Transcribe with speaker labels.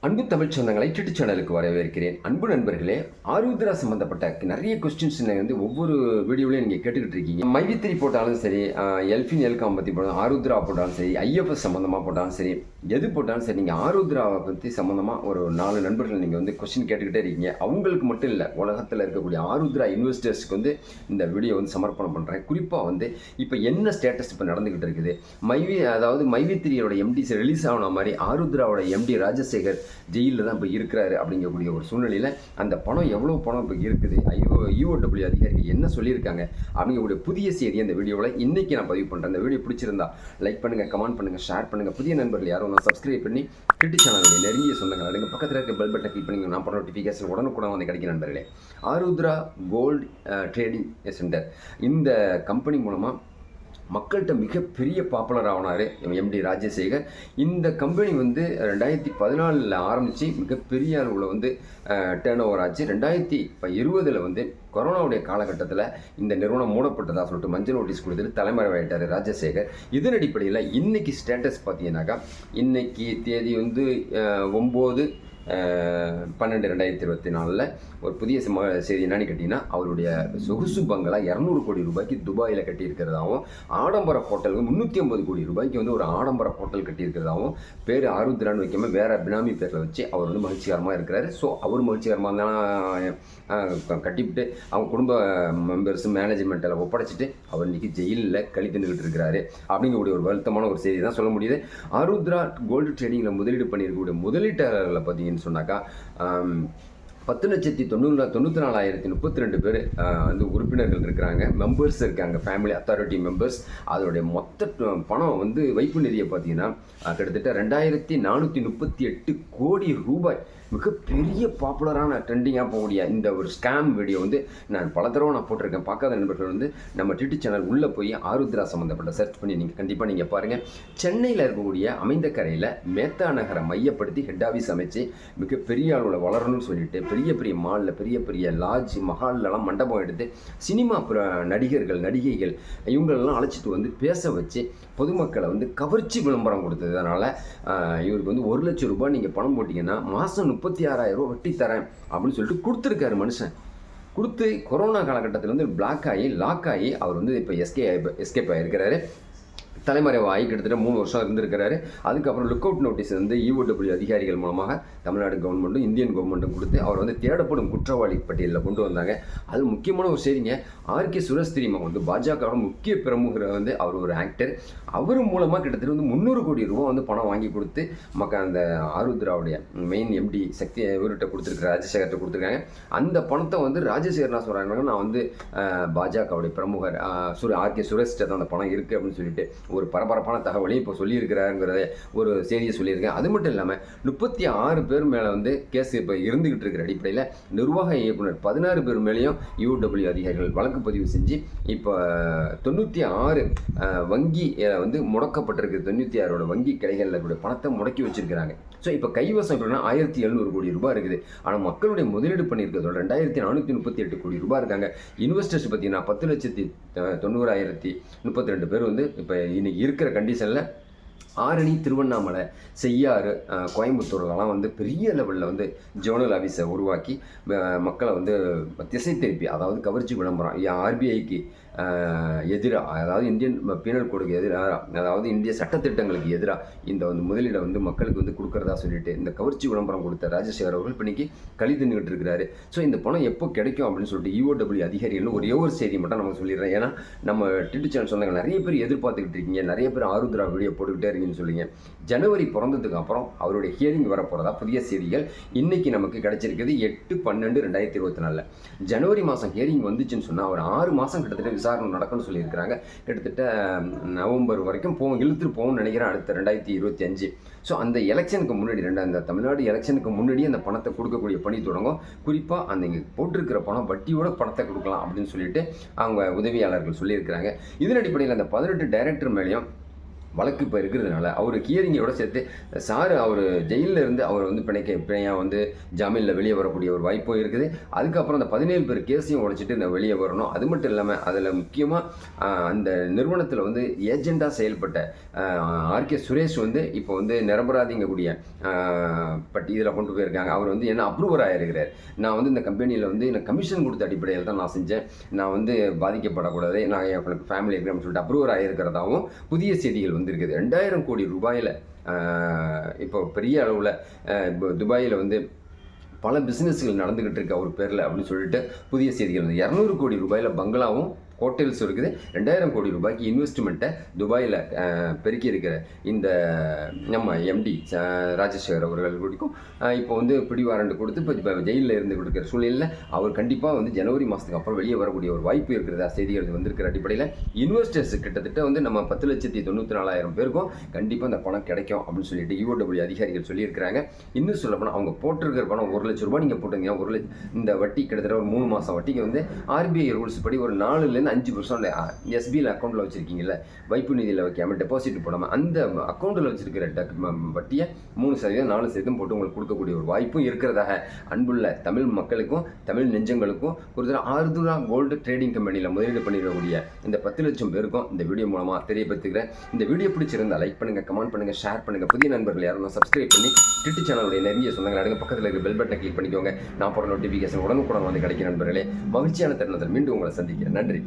Speaker 1: அன்பு தமிழ் சொந்தங்களை யூடியூப் சேனலுக்கு வரவேற்கிறேன். அன்பு நண்பர்களே, ஆருத்ரா சம்மந்தப்பட்ட நிறைய கொஸ்டின்ஸ் ஒவ்வொரு வீடியோலையும் நீங்கள் கேட்டுக்கிட்டு இருக்கீங்க. மைவி3 போட்டாலும் சரி, எல்ஃபின் எல்காம் பற்றி போட்டாலும், ஆருத்ரா போட்டாலும் சரி, ஐஎஃப்எஸ் சம்மந்தமாக போட்டாலும் சரி, எது போட்டாலும் சரி, நீங்கள் ஆருத்ராவை பற்றி சம்மந்தமாக ஒரு 4 நண்பர்கள் நீங்கள் கொஸ்டின் கேட்டுக்கிட்டே இருக்கீங்க. அவங்களுக்கு மட்டும் இல்லை, உலகத்தில் இருக்கக்கூடிய ஆருத்ரா இன்வெஸ்டர்ஸ்க்கு இந்த வீடியோ சமர்ப்பணம் பண்ணுறேன். குறிப்பாக இப்போ என்ன ஸ்டேட்டஸ் இப்போ நடந்துக்கிட்டு இருக்குது, மைவி3யோட எம்டி ரிலீஸ் ஆன மாதிரி ஆருத்ராவோட எம்டி ராஜசேகர் ஜெயிலில் தான் இப்போ இருக்கிறாரு. அப்படிங்கக்கூடிய ஒரு சூழ்நிலையில் அந்த பணம் எவ்வளோ பணம் இப்போ இருக்குது, ஈஓடபிள்யூ அதிகாரிகள் என்ன சொல்லியிருக்காங்க அப்படிங்கக்கூடிய புதிய செய்தி அந்த வீடியோவில் இன்றைக்கி நான் பதிவு பண்ணுறேன். அந்த வீடியோ பிடிச்சிருந்தா லைக் பண்ணுங்கள், கமெண்ட் பண்ணுங்கள், ஷேர் பண்ணுங்கள். புதிய நண்பர்கள் யாரும் நான் சப்ஸ்கிரைப் பண்ணி யூடியூப் சேனலுடைய நெருங்கிய சொந்தங்கள் அதுங்க பக்கத்தில் இருக்க பெல் பட்டனை கிளிக் பண்ணி நான் போகிற நோட்டிஃபிகேஷன் உடனுக்குடன் கிடைக்கும். நண்பர்களே, ஆருத்ரா கோல்டு ட்ரேடிங் சென்டர் இந்த கம்பெனி மூலமாக மக்கள்கிட்ட மிகப்பெரிய பாப்புலர் ஆனார் எம்டி ராஜசேகர். இந்த கம்பெனி 2014 ஆரம்பித்து மிகப்பெரிய அளவில் டேர்ன் ஓவர் ஆச்சு. 2020 கொரோனாவுடைய காலகட்டத்தில் இந்த நிறுவனம் மூடப்பட்டதாக சொல்லிட்டு மஞ்சள் நோட்டீஸ் கொடுத்துட்டு தலைமறைவாயிட்டார் ராஜசேகர். இதன் அடிப்படையில் இன்றைக்கி ஸ்டேட்டஸ் பார்த்தீங்கன்னாக்கா, இன்றைக்கி தேதி 9/12/2024 ஒரு புதிய செய்தி என்னன்னு கேட்டிங்கன்னா, அவருடைய சொகுசு பங்களா 200 கோடி ரூபாய்க்கு துபாயில் கட்டியிருக்கிறதாகவும், ஆடம்பர ஹோட்டலுக்கு 350 கோடி ரூபாய்க்கு ஒரு ஆடம்பர ஹோட்டல் கட்டியிருக்கிறதாகவும், பேர் ஆருத்ரான்னு வைக்காமல் வேறு பினாமி பேரில் வச்சு அவர் மகிழ்ச்சிகரமாக இருக்கிறாரு. ஸோ அவர் மகிழ்ச்சிகரமாக தான் கட்டிவிட்டு அவங்க குடும்ப மெம்பர்ஸ் மேனேஜ்மெண்ட்டில் ஒப்படைச்சிட்டு அவர் இன்றைக்கி ஜெயிலில் கழித்துக்கிட்டு இருக்கிறாரு. அப்படிங்கக்கூடிய ஒரு வருத்தமான ஒரு செய்தி தான் சொல்ல முடியுது. ஆருத்ரா கோல்டு ட்ரேடிங்கில் முதலீடு பண்ணியிருக்கக்கூடிய முதலீட்டாளர்களை பார்த்தீங்கன்னு சொன்னாக்கா 10,94,32 பேர் உறுப்பினர்கள் இருக்கிறாங்க, மெம்பர்ஸ் இருக்காங்க, ஃபேமிலி அத்தாரிட்டி மெம்பர்ஸ். அதனுடைய மொத்த பணம் வைப்பு நிதியை பார்த்தீங்கன்னா கிட்டத்தட்ட 2,438 கோடி ரூபாய். மிகப்பெரிய பாப்புலரான ட்ரெண்டிங்காக போகக்கூடிய இந்த ஒரு ஸ்கேம் வீடியோ நான் பல தடவை போட்டிருக்கேன். பார்க்காத நண்பர்கள் நம்ம யூடியூப் சேனல் உள்ளே போய் ஆருத்ரா சம்மந்தப்பட்ட சர்ச் பண்ணி கண்டிப்பாக நீங்கள் பாருங்கள். சென்னையில் இருக்கக்கூடிய அமைந்த கரையில் மேத்தா நகரை மையப்படுத்தி ஹெட் ஆஃபீஸ் அமைச்சு மிகப்பெரிய அளவில் வளரணும்னு சொல்லிட்டு பெரிய பெரிய மாலில் பெரிய பெரிய லாட்ஜ் மஹால்லலாம் மண்டபம் எடுத்து சினிமா நடிகர்கள் நடிகைகள் இவங்களெல்லாம் அழைச்சிட்டு பேச வச்சு பொதுமக்களை கவர்ச்சி விளம்பரம் கொடுத்ததுனால இவருக்கு 1 லட்சம் ரூபாய் நீங்கள் பணம் போட்டிங்கன்னா மாதம் 36,000 ரூபா வட்டி தரேன் அப்படின்னு சொல்லிட்டு கொடுத்துருக்காரு மனுஷன். கொடுத்து கொரோனா காலகட்டத்தில் லாக் ஆகி அவர் இப்போ எஸ்கேப் ஆகிருக்கிறாரு. தலைமறைவாகி கிட்டத்தட்ட 3 வருஷம் இருந்திருக்கிறாரு. அதுக்கப்புறம் லுக் அவுட் நோட்டீஸ் ஈஓடபிள்யூ அதிகாரிகள் மூலமாக தமிழ்நாடு கவர்மெண்ட்டும் இந்தியன் கவர்மெண்ட்டும் கொடுத்து அவர் தேடப்படும் குற்றவாளி பட்டியலில் கொண்டு வந்தாங்க. அது முக்கியமான ஒரு செய்திங்க. ஆர்கே சுரேஷ் தெரியுமா பாஜக முக்கிய பிரமுகர் அவர் ஒரு ஆக்டர். அவர் மூலமாக கிட்டத்தட்ட 300 கோடி ரூபா பணம் வாங்கி கொடுத்து அந்த ஆருத்ராவுடைய மெயின் எம்டி சக்தி இவர்கிட்ட கொடுத்துருக்காரு, ராஜசேகர்கிட்ட கொடுத்துருக்காங்க. அந்த பணத்தை ராஜசேகர் என்ன சொல்கிறாங்க, நான் பாஜகவுடைய பிரமுகர் ஆர்கே சுரேஷ்கிட்ட தான் அந்த பணம் இருக்குது அப்படின்னு சொல்லிட்டு ஒரு பரபரப்பான தகவலையும் இப்போ சொல்லியிருக்கிறாருங்கிறத ஒரு செய்தியை சொல்லியிருக்கேன். அது மட்டும் இல்லாமல் 36 பேர் மேலே கேஸ் இப்போ இருந்துகிட்டு இருக்கிற அடிப்படையில் நிர்வாக இயக்குனர் 16 பேர் மேலேயும் யூடபிள்யூ அதிகாரிகள் வழக்கு பதிவு செஞ்சு இப்போ 96 வங்கி முடக்கப்பட்டிருக்கு. 96 வங்கி கிளைகளில் இருக்கக்கூடிய பணத்தை முடக்கி வச்சிருக்கிறாங்க. ஸோ இப்போ கைவசம் 1,700 கோடி ரூபாய் இருக்குது. ஆனால் மக்களுடைய முதலீடு பண்ணியிருக்கிறதோட 2,438 கோடி ரூபாய் இருக்காங்க. இன்வெஸ்டர்ஸ் பார்த்தீங்கன்னா 10,90,032 பேர் இப்போ இன்னைக்கு இருக்கிற கண்டிஷனில் ஆரணி, திருவண்ணாமலை, செய்யாறு, கோயம்புத்தூர்லாம் பெரிய லெவலில் ஜோனல் ஆஃபீஸை உருவாக்கி மக்களை திசை திருப்பி, அதாவது கவர்ச்சி விளம்பரம் ஆர்பிஐக்கு எதிராக, அதாவது இந்தியன் பீனல் கோடுக்கு எதிராக, அதாவது இந்திய சட்டத்திட்டங்களுக்கு எதிராக இந்த முதலீடை மக்களுக்கு கொடுக்குறதா சொல்லிட்டு இந்த கவர்ச்சி விளம்பரம் கொடுத்த ராஜசேகர் அவர்கள் இன்னைக்கு களி தின்னுக்கிட்டு இருக்கிறாரு. ஸோ இந்த பணம் எப்போ கிடைக்கும் அப்படின்னு சொல்லிட்டு ஈஓடபிள்யூ அதிகாரிகள் ஒரே ஒரு செய்தி மட்டும் நம்ம சொல்லிடுறேன். ஏன்னா நம்ம யூடியூப் சேனல் சொன்னாங்க, நிறைய பேர் எதிர்பார்த்துக்கிட்டு இருக்கீங்க, நிறைய பேர் ஆருத்ரா வீடியோ போட்டுக்கிட்டே இருக்கீங்கன்னு சொல்லிங்க. ஜனவரி பிறந்ததுக்கு அப்புறம் அவருடைய ஹியரிங் வரப்போகிறதா புதிய செய்திகள் இன்னைக்கு நமக்கு கிடைச்சிருக்குது. 8/12/2024 ஜனவரி மாதம் ஹியரிங் வந்துச்சுன்னு சொன்னால் ஒரு 6 மாதம் கிட்டத்தட்ட விசாரணை நடக்கும்னு சொல்லியிருக்கிறாங்க. கிட்டத்தட்ட நவம்பர் வரைக்கும் இழுத்துட்டு போகும்னு நினைக்கிறேன், அடுத்த 2025. ஸோ அந்த எலெக்ஷனுக்கு முன்னாடி அந்த தமிழ்நாடு எலெக்ஷனுக்கு முன்னாடி அந்த பணத்தை கொடுக்கக்கூடிய பணி தொடங்கும். குறிப்பாக அந்த இங்கே போட்டிருக்கிற பணம் வட்டியோட பணத்தை கொடுக்கலாம் அப்படின்னு சொல்லிட்டு அவங்க உதவியாளர்கள் சொல்லியிருக்கிறாங்க. இதன் அடிப்படையில் அந்த 18 டைரக்டர் மேலேயும் வழக்கு இப்போ இருக்கிறதுனால அவர் ஹியரிங்கோட சேர்த்து சார் அவர் ஜெயிலில் இருந்து அவர் வந்து பிணையாக வந்து ஜாமீனில் வெளியே வரக்கூடிய ஒரு வாய்ப்பும் இருக்குது. அதுக்கப்புறம் அந்த 17 பேர் கேஸையும் உடைச்சிட்டு நான் வெளியே வரணும். அது மட்டும் இல்லாமல் அதில் முக்கியமாக அந்த நிறுவனத்தில் வந்து ஏஜெண்டாக செயல்பட்ட ஆர்கே சுரேஷ் வந்து இப்போ வந்து நிரபராதிங்கக்கூடிய இதில் கொண்டு போயிருக்காங்க. அவர் வந்து என்ன அப்ரூவர் ஆகிருக்கிறார். நான் வந்து இந்த கம்பெனியில் வந்து எனக்கு கமிஷன் கொடுத்த அடிப்படையில் தான் நான் செஞ்சேன், நான் வந்து பாதிக்கப்படக்கூடாது, நான் எனக்கு ஃபேமிலி இருக்கிறேன்னு சொல்லிட்டு அப்ரூவர் ஆகிருக்கிறதாகவும் புதிய செய்திகள் வந்திருக்குது. 2000 கோடி ரூபாயில் இப்போ பெரிய அளவில் இப்போ துபாயில் வந்து பல பிஸ்னஸ்கள் நடந்துக்கிட்டு இருக்கு அவர் பேரில் அப்படின்னு சொல்லிட்டு புதிய செய்திகள் வந்து 200 கோடி ரூபாயில் பங்களாவும் ஹோட்டல்ஸ் இருக்குது. 2000 கோடி ரூபாய்க்கு இன்வெஸ்ட்மெண்ட்டை துபாயில் பெருக்கி இருக்கிற இந்த நம்ம எம்டி ராஜசேகர் அவர்கள் குறிக்கும் இப்போ வந்து பிடிவாரண்டு கொடுத்து இப்போ ஜெயிலில் இருந்து கொடுக்குற சூழ்நிலையில் அவர் கண்டிப்பாக வந்து ஜனவரி மாதத்துக்கு அப்புறம் வெளியே வரக்கூடிய ஒரு வாய்ப்பு இருக்கிறதா செய்திகள் வந்திருக்கிற அடிப்படையில் இன்வெஸ்டர்ஸ் கிட்டத்தட்ட வந்து நம்ம 10,94,000 பேருக்கும் கண்டிப்பாக அந்த பணம் கிடைக்கும் அப்படின்னு சொல்லிட்டு EOW அதிகாரிகள் சொல்லியிருக்கிறாங்க. இன்னும் சொல்ல போனால் அவங்க போட்டிருக்கிற பணம் 1 லட்ச ரூபாய் நீங்கள் போட்டுங்க, 1 லட்சம் இந்த வட்டி கிட்டத்தட்ட ஒரு 3 மாதம் வட்டிக்கு வந்து RBI ரூல்ஸ் படி ஒரு 4 5% எஸ்பியில் அக்கௌண்ட்டில் வச்சுருக்கீங்கல்ல, வைப்பு நிதியில் வைக்காமல் டெபாசிட் போடாமல் அந்த அக்கௌண்ட்டில் வச்சுருக்கிற வட்டியை 3% 4% போட்டு உங்களுக்கு கொடுக்கக்கூடிய ஒரு வாய்ப்பும் இருக்கிறதாக அன்புள்ள தமிழ் மக்களுக்கும் தமிழ் நெஞ்சங்களுக்கும் ஒரு ஆறுதுரா கோல்டு ட்ரேடிங் கம்பெனியில் முதலீடு பண்ணிடக்கூடிய இந்த 10 லட்சம் பேருக்கும் இந்த வீடியோ மூலமாக தெரியப்படுத்துகிறேன். இந்த வீடியோ பிடிச்சிருந்தால் லைக் பண்ணுங்கள், கமெண்ட் பண்ணுங்கள், ஷேர் பண்ணுங்கள். புதிய நண்பர்கள் யாரும் சப்ஸ்கிரைப் பண்ணி ட்விட்டர் சேனலுடைய நெருங்கிய சொந்தங்கள் அடுங்க பக்கத்தில் இருக்க பெல் பட்டனை கிளிக் பண்ணிக்கோங்க. நான் போகிற நோட்டிஃபிகேஷன் உடனுக்குடன் வந்து கிடைக்கிற நண்பர்களே. மகிழ்ச்சியான தருணத்தில் மீண்டும் உங்களை சந்திக்கிறேன். நன்றி.